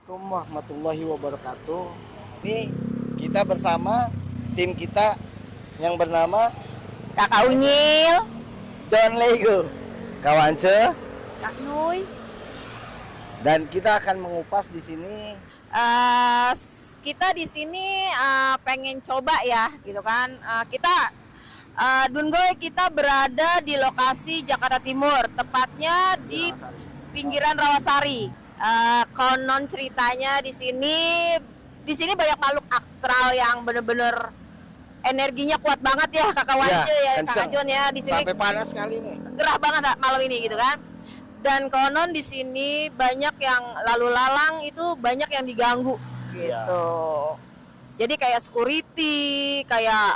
Assalamualaikum warahmatullahi wabarakatuh. Ini kita bersama tim kita yang bernama Kakak Unyil, Don Lego, Kawance, Kak Nuy. dan kita akan mengupas di sini. Kita di sini pengen coba ya, gitu kan. Dungoy kita berada di lokasi Jakarta Timur, tepatnya di pinggiran Rawasari. Konon ceritanya di sini banyak makhluk astral yang bener-bener energinya kuat banget ya, Kakak Wance ya, Kakak Jon ya. Di sini sampai panas sekali nih. gerah banget malam ini gitu kan. Dan konon di sini banyak yang lalu lalang itu banyak yang diganggu gitu. Jadi kayak security, kayak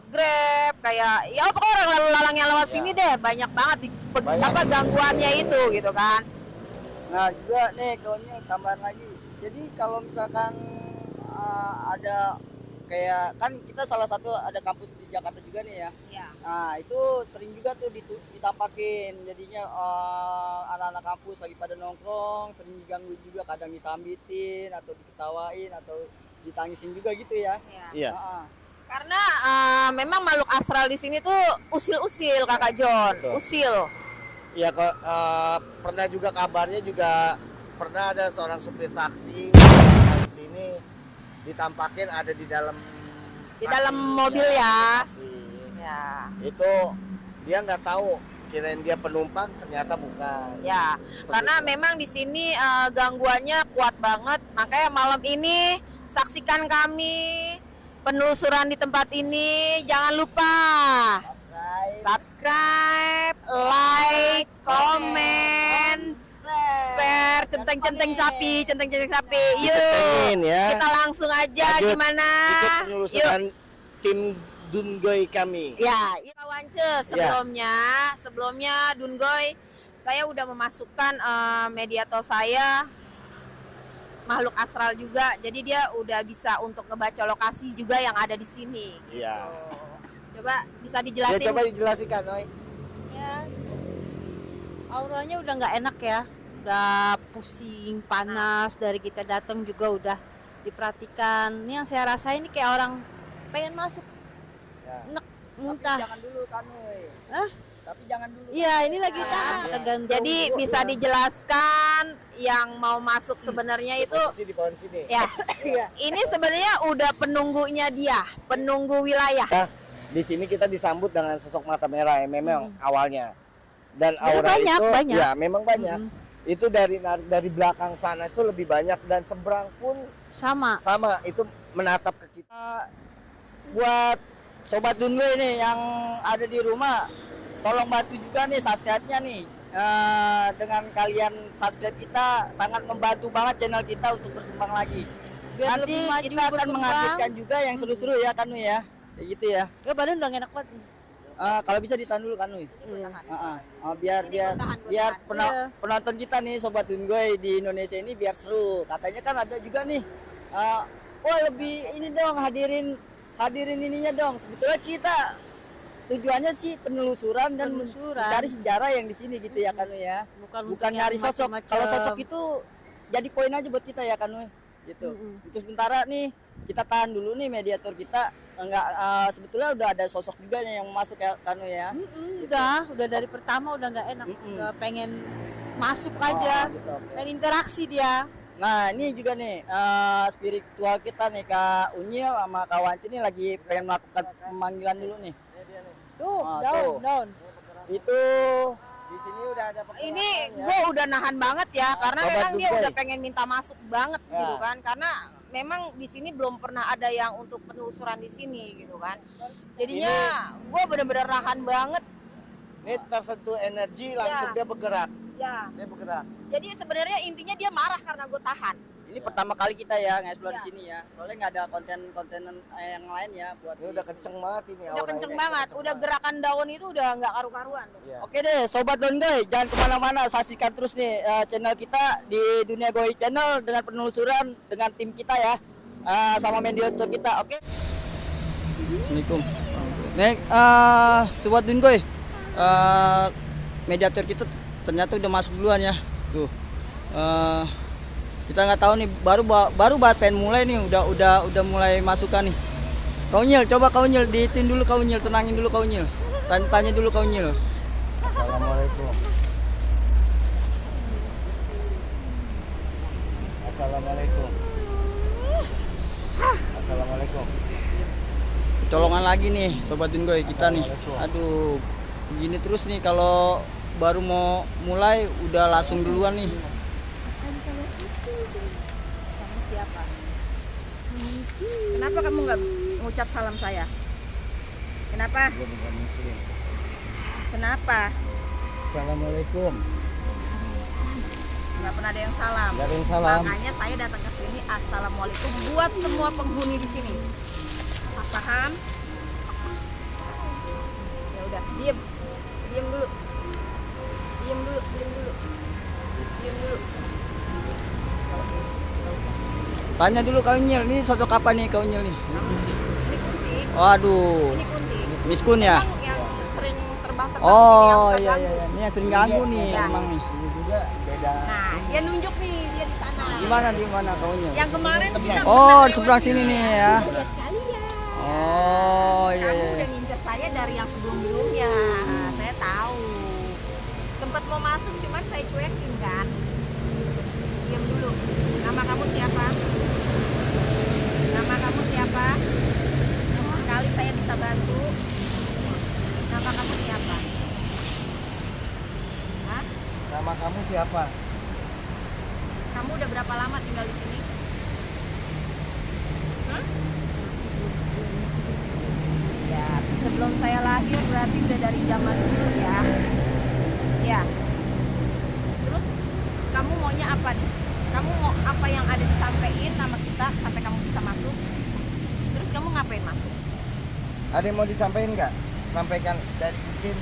Grab, kayak ya pokoknya orang lalu lalang yang lewat sini deh banyak banget gangguannya itu gitu kan. Nah juga nih kawannya tambahan lagi. Jadi kalau misalkan ada kayak kan kita salah satu ada kampus di Jakarta juga nih ya. Iya. Nah itu sering juga tuh ditampakin. Jadinya anak-anak kampus lagi pada nongkrong sering diganggu juga, kadang disambitin atau diketawain atau ditangisin juga gitu ya. Iya. Karena memang makhluk astral di sini tuh usil-usil Kakak Jon, Betul. usil. Iya kok pernah juga kabarnya juga pernah ada seorang supir taksi di sini ditampakin ada di dalam Dalam mobil ya. taksi. Ya. Itu dia nggak tahu, kirain dia penumpang ternyata bukan. Ya, Seperti karena itu. memang di sini gangguannya kuat banget. Makanya malam ini saksikan kami penelusuran di tempat ini. Jangan lupa subscribe, like, comment, share, centeng-centeng sapi, centeng-centeng sapi. Yuk, Dicentengin ya. kita langsung aja. Lanjut, Gimana? Ikut penelusuran tim Dungoy kami. Ya, Pak Wance, sebelumnya Dungoy, saya udah memasukkan mediator saya makhluk astral juga, jadi dia udah bisa untuk ngebaca lokasi juga yang ada di sini. Iya. Coba bisa Ya dijelasin? coba dijelaskan, Noy. Ya, auranya udah nggak enak ya, udah pusing, panas dari kita datang juga udah diperhatikan. Ini yang saya rasain ini kayak orang pengen masuk, Ya. enak, muntah. Jangan dulu kan, Noy. Hah? Tapi jangan dulu. Iya, ini lagi tahan. Tergantung. Jadi bisa dijelaskan yang mau masuk sebenarnya itu Posisi di pohon sini. ya. Ini sebenarnya udah penunggunya dia, penunggu wilayah. Nah, di sini kita disambut dengan sosok mata merah yang memang awalnya. Dan Ya, aura banyak, itu banyak. ya memang banyak. Mm, Itu dari belakang sana itu lebih banyak dan seberang pun sama. sama itu menatap ke kita. Buat sobat Dunway nih yang ada di rumah, tolong bantu juga nih subscribe-nya nih. Dengan kalian subscribe kita sangat membantu banget channel kita untuk berkembang lagi. Biar Nanti lebih maju, kita akan berkembang. menghadirkan juga yang seru-seru ya Kanu ya. Kayak gitu ya. Ya, badan udah nggak enak banget. Kalau bisa ditahan dulu Kanu. Iya. Biar Iya. penonton kita nih sobat Dungoy di Indonesia ini biar seru. Katanya kan ada juga nih. Wah lebih ini dong hadirin ininya dong. Sebetulnya kita tujuannya sih penelusuran dan Penelusuran. mencari sejarah yang di sini gitu ya Kanu ya. Bukan yang nyari sosok. macam-macam. Kalau sosok itu jadi poin aja buat kita ya Kanu gitu. Untuk sementara nih kita tahan dulu nih mediator kita. Enggak sebetulnya udah ada sosok juga nih yang masuk ya Kanu ya. Udah dari pertama udah nggak enak, udah pengen masuk Oh, aja, gitu, oke. pengen interaksi dia. Nah ini juga nih spiritual kita nih Kak Unyil sama Kak Wanci ini lagi pengen melakukan pemanggilan dulu nih. Tuh, Ah, daun, tuh. daun. Itu di sini udah ada Ini pergerakan ya. gue udah nahan banget ya, karena Sobat memang dia Dungoy. udah pengen minta masuk banget Ya. gitu kan, karena memang di sini belum pernah ada yang untuk penelusuran di sini gitu kan. Jadinya gue bener-bener nahan banget. Ini tersentuh energi langsung Ya. dia bergerak. Ya. Dia bergerak. Jadi sebenarnya intinya dia marah karena gue tahan. Ini pertama kali kita ya nge-explore Ya. di sini ya. Soalnya nggak ada konten-konten yang lain ya buat. Ini udah kenceng banget ini Udah kenceng banget, udah gerakan daun itu udah nggak karu-karuan. Oke deh, sobat Dungoy, jangan kemana-mana, saksikan terus nih channel kita di Dunia Goy Channel dengan penelusuran dengan tim kita ya, sama mediator kita. Oke. Assalamualaikum. Nih, sobat Dungoy, mediator kita ternyata udah masuk duluan ya. Tuh, Kita nggak tahu nih, baru banget pengen mulai nih, udah mulai masukan nih. Kau Nyil, coba kau Nyil, diitin dulu kau Nyil, tenangin dulu kau Nyil. Tanya dulu kau Nyil. Assalamualaikum. Assalamualaikum. Assalamualaikum. Colongan lagi nih Sobat Dungoy kita nih. Aduh, begini terus nih kalau baru mau mulai udah langsung duluan nih. Kamu siapa? Kenapa kamu nggak mengucap salam saya? Kenapa? Gue bukan muslim. Kenapa? Assalamualaikum. Nggak pernah ada yang salam. Nggak ada yang salam. Makanya saya datang ke sini assalamualaikum buat semua penghuni di sini. Paham? Ya udah, diam dulu. Diam dulu. Tanya dulu kau Nyil, ini sosok apa nih kau Nyil nih? Ini Kunti. Waduh, Ini Kunti. Miskun ya? Emang yang sering terbang-terbang Oh di sini yang suka iya, ganggu. ini yang sering ganggu nih Iya. emang nih. Ini juga beda. Nah, dia nunjuk nih, dia di sana. Di mana kau Nyil? Yang kemarin kita Oh, pernah di seberang lewat sini nih ya. Lihat kalian. Oh iya Kamu iya. udah ngincer saya dari yang sebelum-sebelumnya. Saya tahu. Sempat mau masuk cuman saya cuekin kan. Diam dulu. Nama kamu siapa? Nama kamu siapa? Kali saya bisa bantu. Nama kamu siapa? Hah? Nama kamu siapa? Kamu udah berapa lama tinggal di sini? Hah? Ya, sebelum saya lahir berarti udah dari zaman dulu ya. Ya. Terus kamu maunya apa nih? Kamu mau apa yang ada disampaikan nama kita sampai kamu bisa masuk? Terus kamu ngapain masuk? Ada yang mau disampaikan nggak? Sampaikan dari mungkin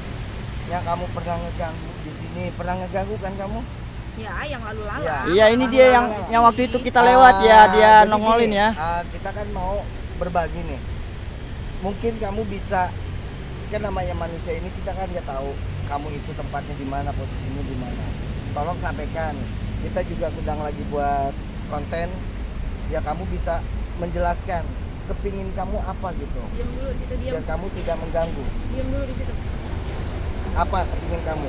yang kamu pernah ngeganggu di sini. Pernah ngeganggu kan kamu? Ya, yang lalu-lalang. Ya. Iya ini dia yang waktu itu kita lewat ya, dia Jadi nongolin gini, ya. Kita kan mau berbagi nih. Mungkin kamu bisa, kan namanya manusia ini kita kan nggak tahu kamu itu tempatnya di mana, posisinya di mana. Tolong sampaikan. Kita juga sedang lagi buat konten. Ya kamu bisa menjelaskan kepingin kamu apa gitu. Diam dulu di situ, diam. Biar kamu tidak mengganggu. Diam dulu di situ. Apa kepingin kamu?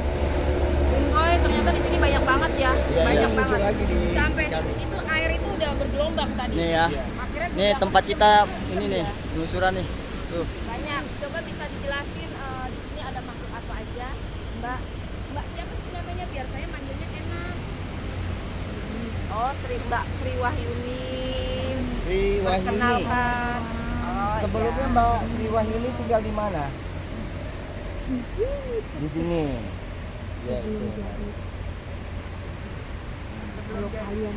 Boy, ternyata di sini banyak banget ya. Iya, Banyak muncul banget. lagi di Sampai kami. itu air itu udah bergelombang tadi. Nih ya. Akhirnya Nih beberapa tempat jam kita kemudian ini nih, ya. penelusuran nih. Tuh. Banyak. Coba bisa dijelasin di sini ada makhluk apa aja, Mbak? Mbak siapa sih namanya biar saya manggilnya enak? Oh, Mbak Sri Wahyuni. Sri Wahyuni. Perkenalkan. Oh, Sebelumnya iya. Mbak Sri Wahyuni tinggal di mana? Di sini. Ya, itu. Sebelum kalian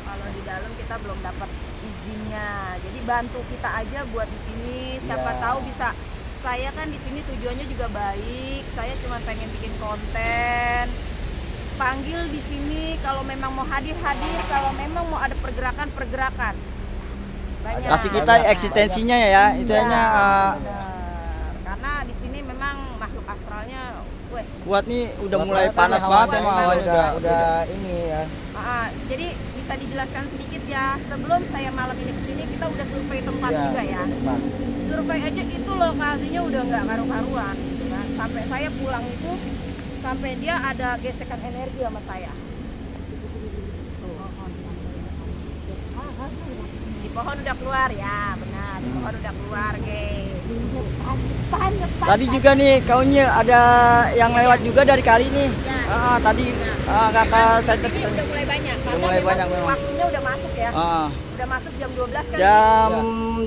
kalau di dalam kita belum dapat izinnya. Jadi bantu kita aja buat di sini. Siapa Ya. tahu bisa. Saya kan di sini tujuannya juga baik. Saya cuma pengen bikin konten. Panggil di sini kalau memang mau hadir, kalau memang mau ada pergerakan. Banyak. Kasih kita eksistensinya ya, istilahnya Benar. Karena di sini memang makhluk astralnya, buat nih udah Buat mulai banget panas tadi banget hawanya emang ini awalnya udah ini ya. jadi bisa dijelaskan sedikit ya. Sebelum saya malam ini kesini, kita udah survei tempat Iya, juga ya. tempat. Survei aja itu lokasinya udah nggak karu-karuan, gitu kan. Sampai saya pulang itu, sampai dia ada gesekan energi sama saya. Di pohon udah keluar ya, benar. Di pohon udah keluar, guys. Tadi juga nih kau Nyil ada yang lewat juga dari kali nih. Ya. Tadi kakak saya Di sini udah mulai banyak. Karena mulai memang banyak memang. waktunya udah masuk ya. Udah masuk jam 12 kan. Jam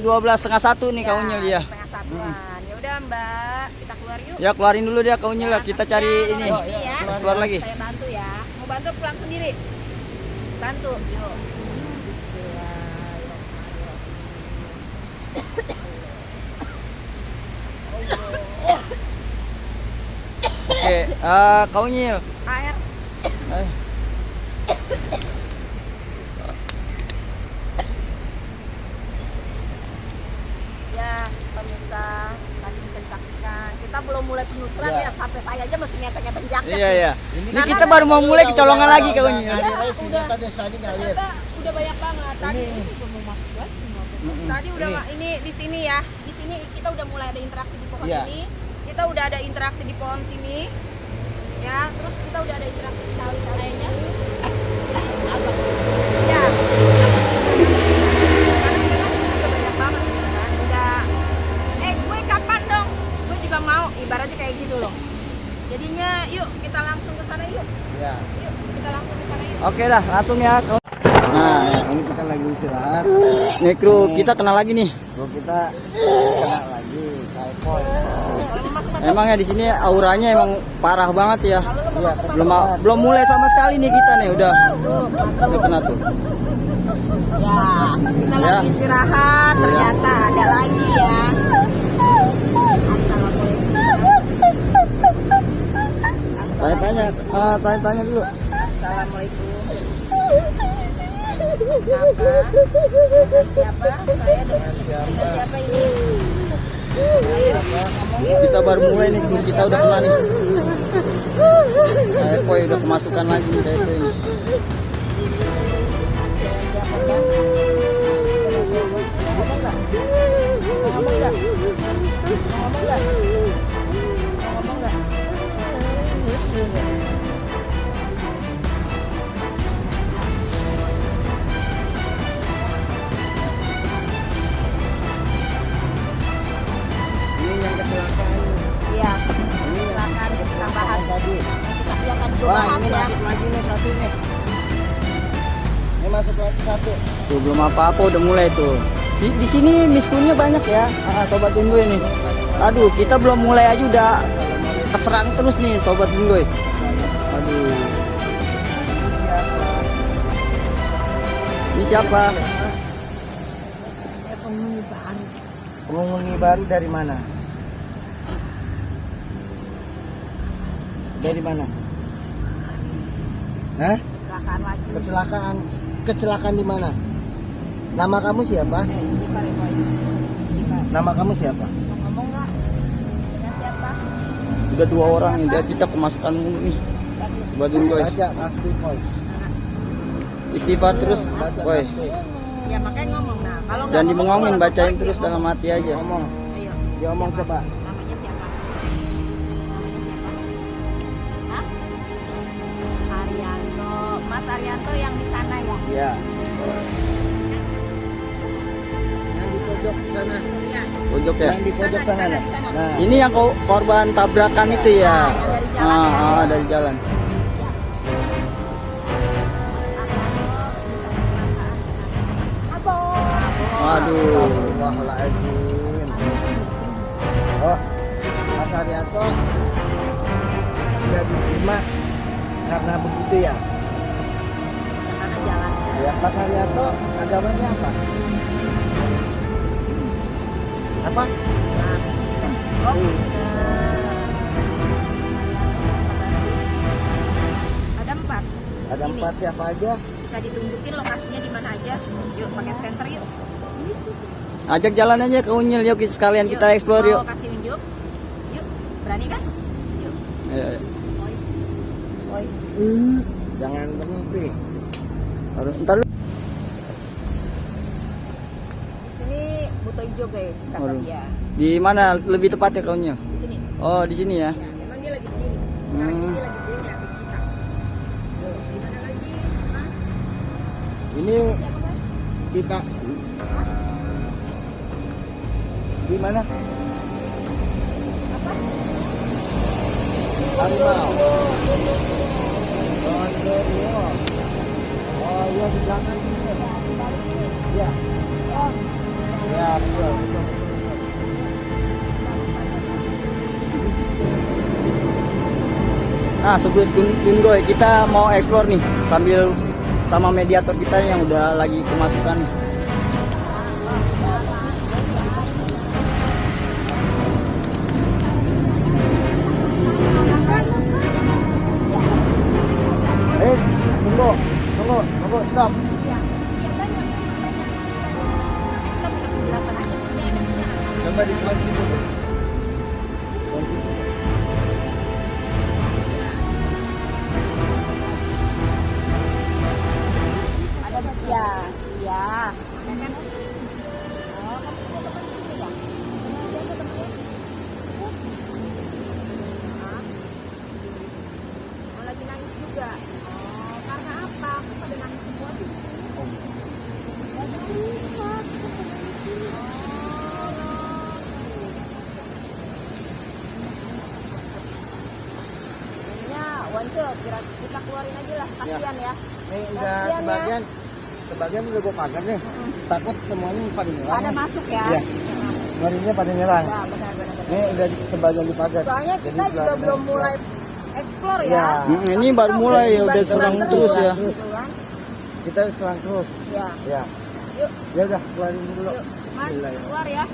12:30 nih kau Nyil ya. Setengah satuan. Ya udah Mbak, kita keluar yuk. Ya keluarin dulu dia kau Nyil ya, kita cari ini. Ya. Terus keluar lagi. Saya bantu ya. Mau bantu pulang sendiri? Bantu, yuk. Oke, kau Nyil. Air. Eh, Ya, pemirsa, tadi bisa disaksikan. Kita kita belum mulai penelusuran Iya. ya, sampai saya aja masih ngetek-ngetek jaket. Iya iya. Ini Karena kita baru mau mulai kecolongan lagi Udah kawannya. ngalir aja, ternyata des tadi ngalir. Ternyata udah banyak banget. Tadi tadi udah ini di sini ya. Di sini kita udah mulai ada interaksi di pohon Iya. ini. Kita udah ada interaksi di pohon sini. Ya, terus kita udah ada interaksi di cali lainnya. Ya. Karena memang di sini udah banyak banget gitu kan. Udah gue kapan dong? Gue juga mau, ibaratnya kayak gitu loh. Jadinya yuk kita langsung ke sana yuk. Ya. Yuk, kita langsung ke sana yuk. Oke dah, langsung ya. Nah, ini kita lagi istirahat. Nih kru kita kenal lagi nih. Bro kita kena lagi typhoid. Emang ya di sini auranya emang parah banget ya. Iya, Belum mulai sama sekali nih kita nih udah kena tuh. Ya, kita Ya. lagi istirahat, ternyata ada lagi ya. Tanya dulu. Assalamualaikum. Siapa? Saya dengan siapa ini? Kita baru mulai nih, kru kita udah kena nih. Saya koi udah kemasukan lagi nih kayak ini. Ini yang kecelakaan. Iya. Silakan kita bahas. Tadi. Kita akan juga Wah, bahas ini ya. masuk lagi nih satu nih. Ini masuk lagi satu. Tuh belum apa-apa udah mulai tuh. Di sini miskunnya banyak ya, sobat Dungoy ini. Aduh, kita belum mulai aja udah keserang terus nih sobat Dungoy. Aduh. Ini siapa? Penghuni baru dari mana? Dari mana? Hah? Silakan lagi. Kecelakaan. Kecelakaan di mana? Nama kamu siapa? Istighfar ya, Boy. Istighfar. Nama kamu siapa? Mau ngomong nggak? Dengan siapa? Udah 2 orang nih, dia kita kemasukan mulu nih. Sobat Dungoy. Baca tasbih, Boy. Istighfar terus, Baca boy. tasbih. Ya makanya ngomong. Nah, kalau nggak Jangan ngomong, dimengongin, kalau bacain ngomong, terus ya dalam ngomong. hati aja. Ngomong. Ayo. Dia ngomong coba. Namanya siapa? Namanya siapa? Hah? Arianto. Mas Arianto yang di sana ya? Iya. Yang di pojok sana. Iya. Pojok ya. Yang di pojok sana. Di Nah. sana. Nah, Ini yang korban tabrakan itu ya. Dari jalan ya. Dari jalan. Waduh. Astagfirullahaladzim. Oh, Mas Arianto jadi diterima karena begitu ya. Karena jalannya. Ya, Mas Arianto agamanya apa? Apa? Islam. Oh, ada 4. Ada Sini. 4 siapa aja? Bisa ditunjukin lokasinya di mana aja. Yuk, pakai senter yuk. Ajak jalan aja ke Unyil, yuk sekalian Yuk, kita explore yuk. mau kasih unjuk. Yuk, berani kan? Yuk. Ayo, ayo. Oi. Jangan bermimpi. Ntar lu. Di sini buto hijau guys, kata Waduh. dia. Di mana lebih tepatnya ke Unyil? Di sini. Oh, di sini ya. Ya, memang dia lagi berdiri. Sekarang ini dia lagi berdiri ngeliatin kita. Tuh, gimana lagi? Hah? Ini kita di mana? Apa? Harimau. Gondorwo. Oh iya di belakang ini. Iya. Ya, betul. Nah, Sobat Dungoy, kita mau explore nih sambil sama mediator kita yang udah lagi kemasukan. Tunggu, stop. Kita buka penjelasan aja di sini ada. Coba dikunci dulu. Kunci. Bonce, kita keluarin aja lah, kasihan ya. Nih udah Kasihan ya. sebagian udah gue pagar nih. Takut semuanya pada nyerang. Pada masuk ya. Iya. Ngerinya pada nyerang. Ya, benar. Nih udah sebagian dipagar. Soalnya Jadi kita juga keluarin belum explore. mulai explore Ya. ya. Ini baru mulai ya, udah serang terus ya. Gitu kan. Kita serang terus. Ya. Ya. Yuk, Ya udah keluarin dulu. yuk. Mas, Bismillah. keluar ya.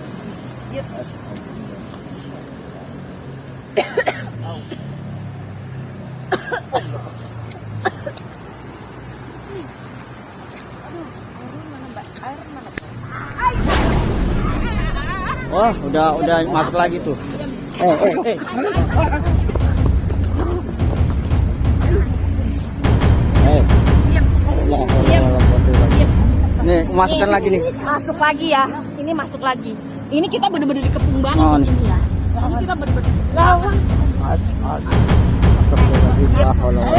Yuk. Wah, udah masuk lagi tuh. Eh. Nih, masukkan lagi nih. Masuk lagi ya. Ini masuk lagi. Ini kita bener-bener dikepung banget Oh, di sini ya. Ini kita bener-bener. Astagfirullahaladzim, ya Allah. Saya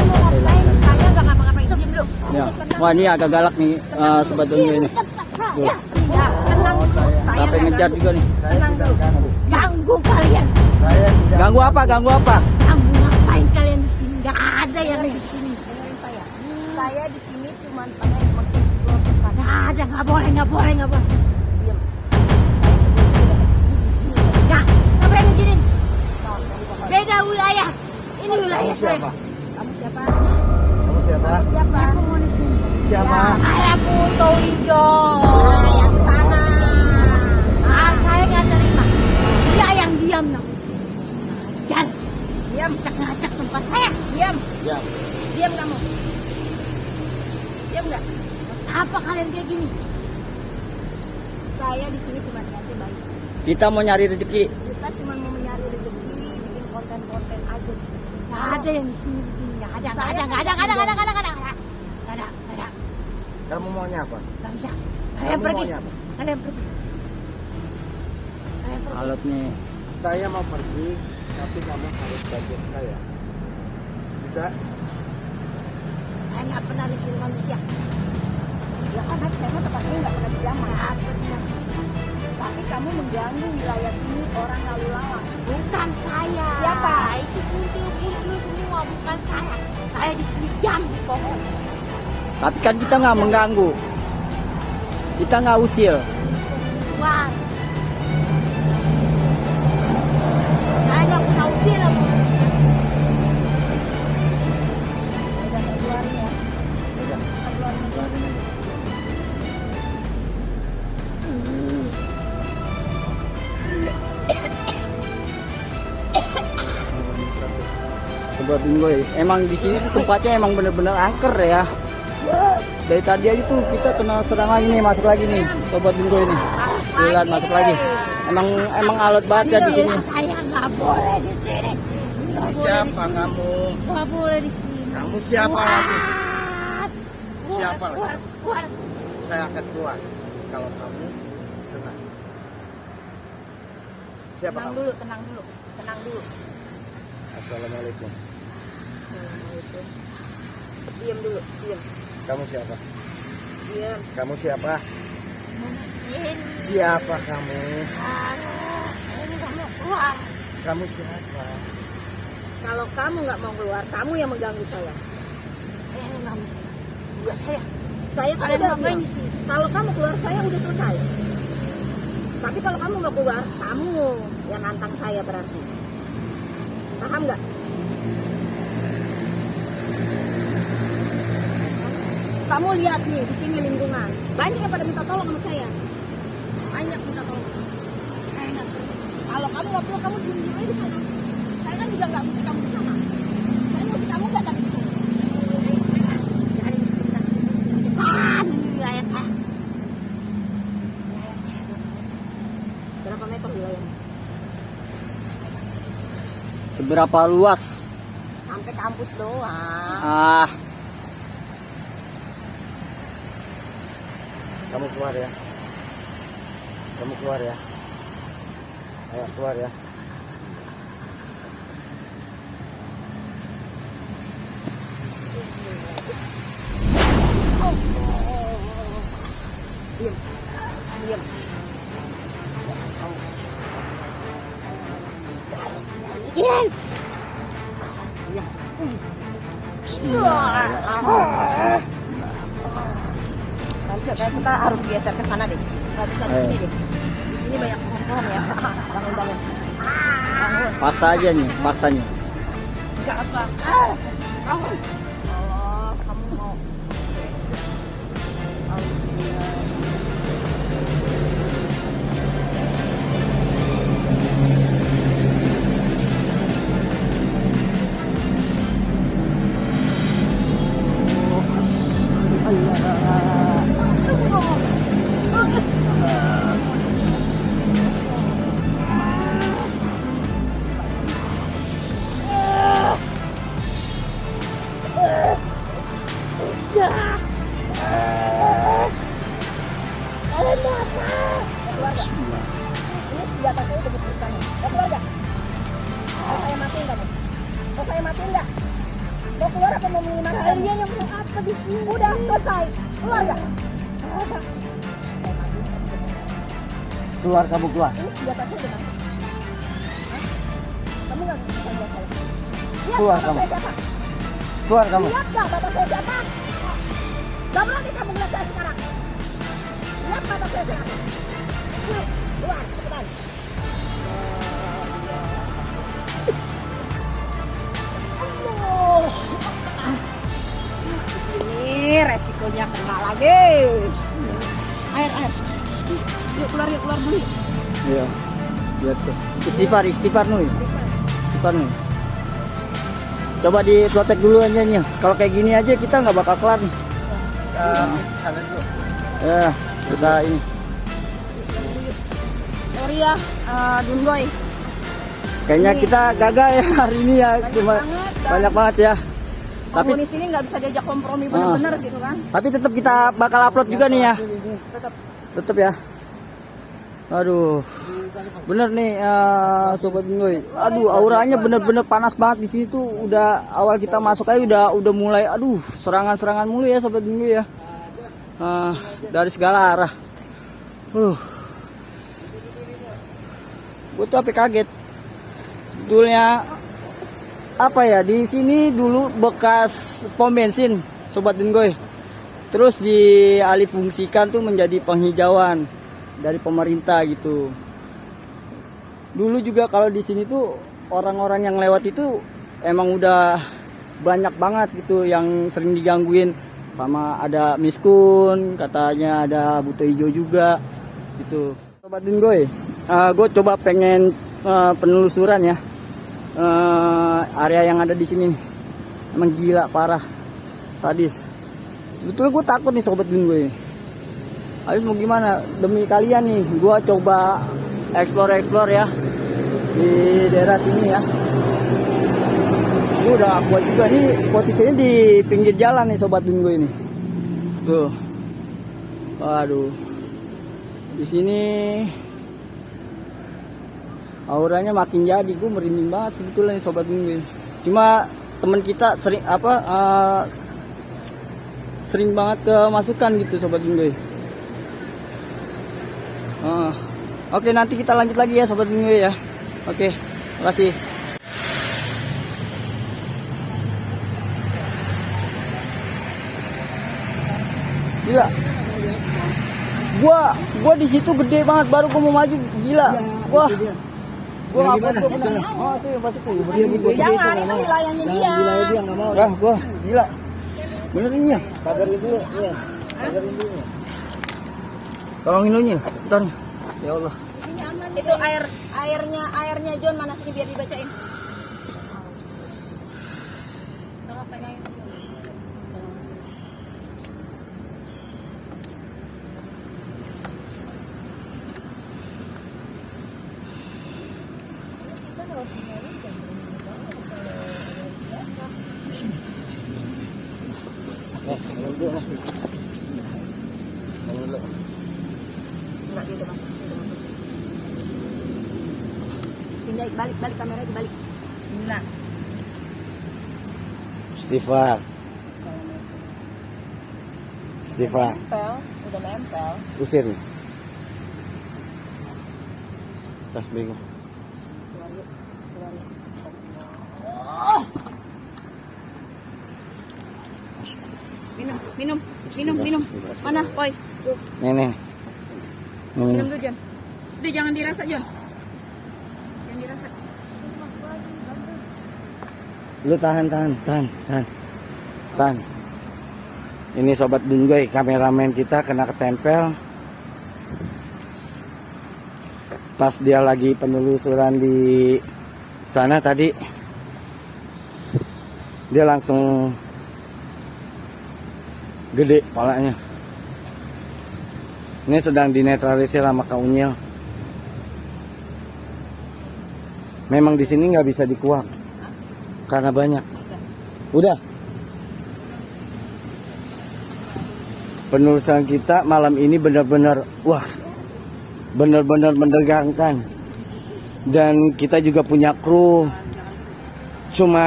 nggak ngapa-ngapain. Diam dulu. Ya. Wah, ini agak galak nih sobat Unyu ini. Tuh. Ya, tenang dulu. Saya Sampai nggak ngejar juga nih. tenang dulu. Ganggu kalian. Saya tidak. Ganggu apa? Ganggu apa? Ganggu ngapain kalian di sini? Nggak ada yang di sini. Dengerin saya. Saya di sini cuma pengen mengeksplor tempat. Nggak ada, nggak boleh. Diam. Saya sebelumnya udah di sini. Nggak berani gini. Beda wilayah. Ini wilayah Kamu saya. siapa? Kamu siapa? Kamu siapa? Siapa? Aku mau di sini. Siapa? Saya Putu Hijau. Yang di sana. Saya nggak terima. Dia yang diam dong. Jangan. Diam, ngacak tempat saya. Diam. Ya. Diam kamu. Diam nggak? Apa kalian kayak gini? Saya di sini cuma niatnya baik. Kita mau nyari rezeki. Kita cuma mau mencari rezeki, bikin konten-konten aja. Nggak ada yang di sini begini. Nggak ada. Kamu maunya apa? Nggak bisa. Kamu Kalian pergi. maunya apa? Kalian pergi. Alat nih. Saya mau pergi, tapi kamu harus bantu saya. Bisa? Saya nggak pernah di sini manusia. Ya kan saya mah tempatnya nggak pernah bilang maaf. Tapi kamu mengganggu wilayah sini orang lalu lalang. Bukan saya. Siapa? Itu kuntil semua bukan saya. Saya di sini diam di pohon. Tapi kan kita nggak mengganggu. Kita nggak usil. Wah. Saya nggak pernah usir kamu. Udah keluarin ya. Udah. Keluarin. Keluarin aja. Sobat Unyu, emang di sini tuh tempatnya emang bener-bener angker ya. Dari tadi aja tuh kita kena serang lagi nih, masuk lagi nih, Sobat Unyu ini. Lihat masuk lagi. Emang alot banget ya di sini. Saya nggak boleh di sini. Nggak boleh Siapa di sini. kamu? Nggak boleh di sini. Kamu siapa lagi? Keluar, Siapa lagi? keluar. Saya akan keluar kalau kamu tenang. Siapa Tenang kamu? dulu, tenang dulu. Assalamualaikum. Assalamualaikum. Diam dulu, diam. Kamu siapa? Diam. Kamu siapa? Mesin. Siapa kamu? Ini nggak mau keluar. Kamu siapa? Kalau kamu nggak mau keluar, kamu yang mengganggu saya. Nggak bisa. Juga saya. Saya kalian ngapain di sini? Kalau kamu keluar, saya udah selesai. Tapi kalau kamu mau keluar, kamu yang nantang saya berarti. Paham nggak? Kamu lihat nih di sini lingkungan. Banyak yang pada minta tolong sama saya. Banyak minta tolong. Kalau kamu nggak perlu, kamu diem aja di sana. Saya kan juga nggak mesti kamu di sana. Saya mesti kamu nggak tadi di sana. Ini wilayah saya. Wilayah saya. Berapa meter wilayahnya? Seberapa luas? Sampai kampus doang. Ah, Kamu keluar ya. Kamu keluar ya. Ayo keluar ya. Diam. Diam. Diam. Diam. Lanjut, kayak kita harus geser ke sana deh. Nggak bisa di sini deh. Di sini banyak pohon-pohon ya. Bangun. Paksa aja nih, paksanya. Enggak apa. Bangun. Oh, kamu mau. Ini senjata saya udah diberikan. Mau keluar nggak? Mau saya matiin nggak? Mau saya matiin nggak? Mau keluar apa mau minimal? Kalian yang mau apa di sini? Udah selesai. Keluar nggak? Keluar, kamu keluar. Ini senjata saya udah masuk. Kamu nggak bisa lihat saya. Lihat Keluar bapak kamu. saya siapa? Keluar kamu. Lihat nggak bapak saya siapa? Gak berani kamu ngeliat saya sekarang. Lihat bapak saya siapa? Yuk, keluar cepetan. Ini resikonya kena lagi. Air. Yuk keluar dulu. Iya. Lihat tuh. Istighfar Nuy. Istighfar Nuy. Coba diprotek dulu aja nih. Kalau kayak gini aja kita nggak bakal kelar nih. Sana dulu. Ya, kita ini. Sorry ya, Dungoy. Kayaknya kita gagal ya hari ini ya. Cuma banyak banget ya. Tapi Kamu di sini nggak bisa diajak kompromi bener-bener gitu kan? tapi tetap kita bakal upload juga nih ya. Tetap ya. Aduh. Bener nih Sobat Bingoy. Aduh, auranya bener-bener panas banget di sini tuh. Udah awal kita masuk aja udah mulai serangan-serangan mulu ya Sobat Bingoy ya. Dari segala arah. Gue tuh sampai kaget. Sebetulnya apa ya, di sini dulu bekas pom bensin Sobat Bingoy. Terus dialih fungsikan tuh menjadi penghijauan dari pemerintah gitu. Dulu juga kalau di sini tuh orang-orang yang lewat itu emang udah banyak banget gitu yang sering digangguin sama ada miskun, katanya ada buta hijau juga gitu. Sobat Bingoy, gue coba pengen penelusuran ya. Area yang ada di sini emang gila parah, sadis. Sebetulnya gue takut nih Sobat Bingoy. Habis mau gimana, demi kalian nih gue coba explore ya di daerah sini ya. Gue udah kuat juga nih, posisinya di pinggir jalan nih Sobat Bingoy ini. Tuh, waduh, di sini auranya makin jadi. Gue merinding banget sebetulnya nih Sobat Bingoy. Cuma teman kita sering banget kemasukan gitu Sobat Bingoy. Oke, nanti kita lanjut lagi ya Sobat Bingoy ya. Oke, makasih. Gila. Gua di situ gede banget, baru gua mau maju, gila. Wah. Gua apa tuh? Oh, itu yang pas itu. Jangan, itu wilayahnya dia. Wilayah dia nggak mau. Wah, gua gila. Bener ini ya? Pagarin dulu, iya. Pagarin dulu. Tolongin lu Nyil, bentar. Ya Allah. Itu airnya John mana sini biar dibacain. Tolong pegangin. Enggak, dia udah masuk. Pindah, balik kameranya dibalik. Nah, Istighfar. udah nempel. Usir nih. Tas bego. Keluar yuk. minum. Mana, Poi? Nih. Minum dulu, Jon. Udah jangan dirasa, Jon. Jangan dirasa. Lu tahan. Ini sobat Dungoy, kameramen kita kena ketempel. Pas dia lagi penelusuran di sana tadi, dia langsung gede palanya. Ini sedang dinetralisir sama Kak Unyil. Memang di sini nggak bisa dikuak karena banyak. Udah. Penelusuran kita malam ini benar-benar benar-benar menegangkan. Dan kita juga punya kru cuma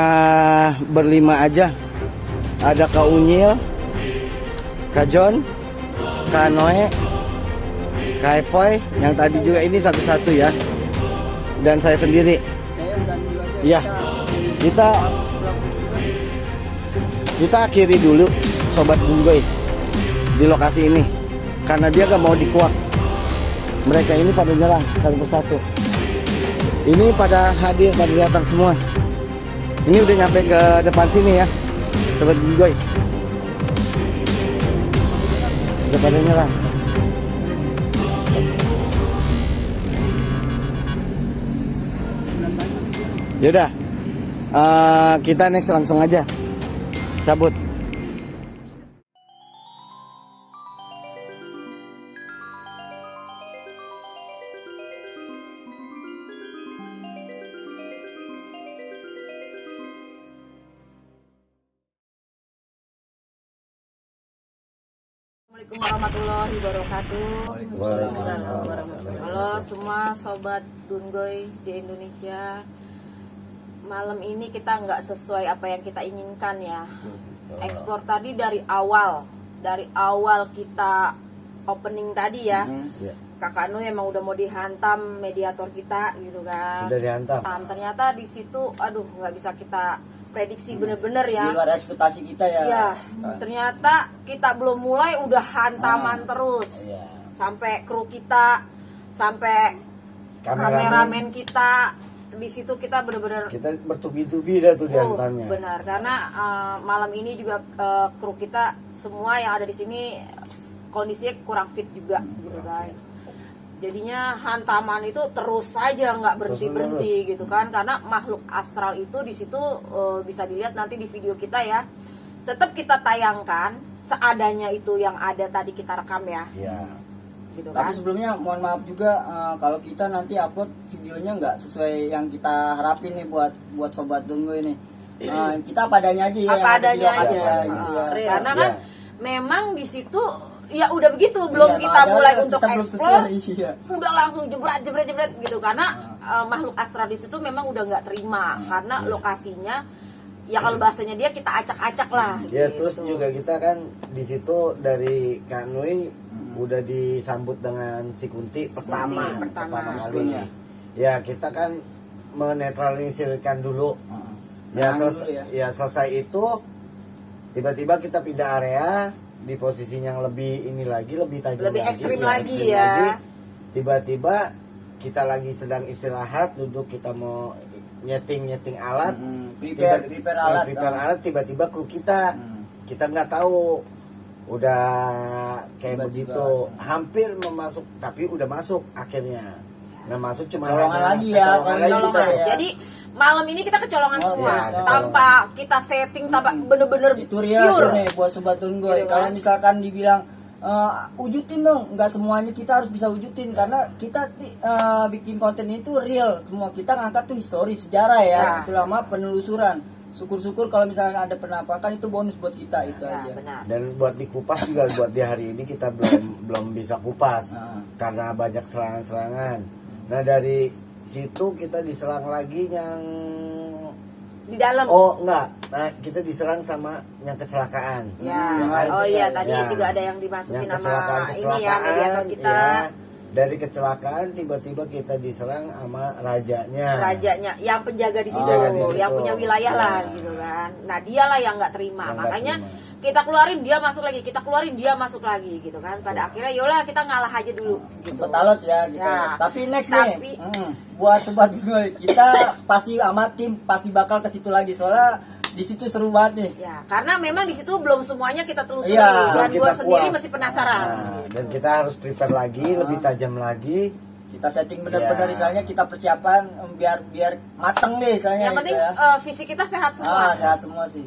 berlima aja. Ada Kak Unyil, Kak John, Kak Noe, Kak Epoy, yang tadi juga ini satu-satu ya. Dan saya sendiri. Ya, kita akhiri dulu sobat Dungoy di lokasi ini karena dia gak mau dikuak. Mereka ini pada nyerang satu persatu. Ini pada hadir, pada datang semua. Ini udah nyampe ke depan sini ya sobat Dungoy. Udah pada nyerang. Yaudah, kita next langsung aja cabut. Assalamualaikum warahmatullahi wabarakatuh. Halo semua sobat Dungoy di Indonesia. Malam ini kita nggak sesuai apa yang kita inginkan ya. Ekspor tadi dari awal kita opening tadi ya. Kakak Nu emang udah mau dihantam mediator kita gitu kan. Sudah dihantam. Ternyata di situ aduh nggak bisa kita prediksi bener-bener ya. Di luar ekspektasi kita ya. Ya, ternyata kita belum mulai udah hantaman terus. Sampai kru kita, sampai kameramen kita, di situ kita benar-benar Kita bertubi-tubi dah tuh dihantamnya. benar karena malam ini juga kru kita semua yang ada di sini kondisinya kurang fit juga gitu kan. Jadinya hantaman itu terus saja nggak berhenti gitu kan, karena makhluk astral itu di situ bisa dilihat nanti di video kita ya. Tetap kita tayangkan seadanya itu yang ada tadi kita rekam ya. Iya. Gitu Tapi kan. sebelumnya mohon maaf juga kalau kita nanti upload videonya nggak sesuai yang kita harapin nih buat sobat Dungoy ini. Kita apa adanya aja ya. Apa adanya aja. Gitu ya. Karena kan memang di situ ya udah begitu belum kita mulai untuk explore udah langsung jebret gitu karena makhluk astral di situ memang udah nggak terima karena lokasinya ya kalau bahasanya dia kita acak-acak lah. Ya gitu. terus juga kita kan di situ dari Kak Nui udah disambut dengan si Kunti pertama kali. Ya kita kan menetralisirkan dulu. Ya selesai itu tiba-tiba kita pindah area di posisi yang lebih ini lagi lebih tajam lebih lagi, ekstrim ya, lagi ya. Tiba-tiba kita lagi sedang istirahat duduk kita mau nyeting alat Prepare alat. Tiba-tiba kru kita nggak tahu udah kayak Tiba-tiba begitu hampir memasuk tapi udah masuk akhirnya. Nah masuk cuma Colongan hanya- lagi ya, kecolongan lagi colongan. kita ya. Jadi malam ini kita kecolongan semua ya, tanpa kita setting tanpa bener-bener Itu real pure. nih buat sobat Dungoy. Gitu kan? Kalau misalkan dibilang wujudin dong, nggak semuanya kita harus bisa wujudin karena kita bikin konten itu real. Semua kita ngangkat tuh histori sejarah ya, selama penelusuran. Syukur-syukur kalau misalnya ada penampakan itu bonus buat kita itu Ya, aja. benar. Dan buat dikupas juga buat di hari ini kita belum bisa kupas karena banyak serangan-serangan. Nah dari situ kita diserang lagi yang Di dalam. enggak, nah, kita diserang sama yang kecelakaan. Ya. Yang lain Oh juga, iya tadi ya. juga ada yang dimasukin Yang sama ini ya mediator kita. ya. Dari kecelakaan tiba-tiba kita diserang sama rajanya. Rajanya yang penjaga di situ, Penjaga di situ. yang punya wilayah lah gitu kan. Nah, dialah yang nggak terima. Yang nggak Makanya terima. kita keluarin dia masuk lagi, kita keluarin dia masuk lagi gitu kan. Pada akhirnya yolah kita ngalah aja dulu gitu. Sempet alot ya gitu. Ya. Tapi next Tapi- nih, buat sobat gue, kita pasti sama tim pasti bakal ke situ lagi soalnya di situ seru banget nih. Ya, karena memang di situ belum semuanya kita telusuri Iya, dan kita gua sendiri kuat. masih penasaran. Nah, dan kita harus prepare lagi, lebih tajam lagi. Kita setting benar-benar Iya. misalnya kita persiapan biar mateng deh misalnya Yang penting gitu ya. fisik kita sehat semua. Sehat semua sih.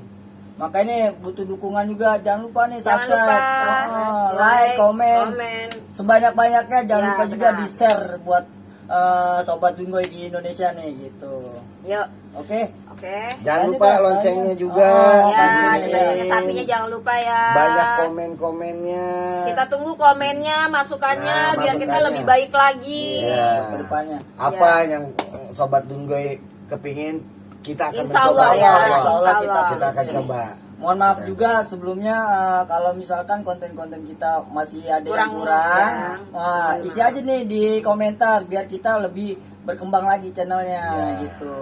Makanya butuh dukungan juga. Jangan lupa nih Jangan subscribe, lupa like, komen. komen. Sebanyak-banyaknya jangan Ya, lupa juga benar. di-share buat sobat Dungoy di Indonesia nih gitu. Yuk, Oke. oke. Jangan Lanjut lupa ya, loncengnya lanjut. juga. Oh, Ya, pastinya dagingnya ya. sapinya jangan lupa ya. Banyak komen-komennya. Kita tunggu komennya, masukannya Nah, biar kita masukannya. lebih baik lagi. Iya. Ke depannya. Apa yang sobat Dungoy kepingin, kita akan Insya mencoba. Allah ya, Insya Allah Kita akan coba. Mohon maaf juga sebelumnya kalau misalkan konten-konten kita masih ada yang Kurang, kurang, ya. isi aja nih di komentar biar kita lebih berkembang lagi channelnya Ya. gitu.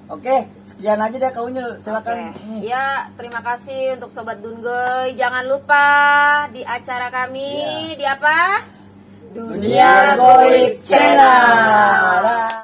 Oke, sekian aja deh Kak Unyil, silakan. Oke. Nih. Ya, terima kasih untuk Sobat Dungoy. Jangan lupa di acara kami di apa? Dunia Goib Channel. Dah.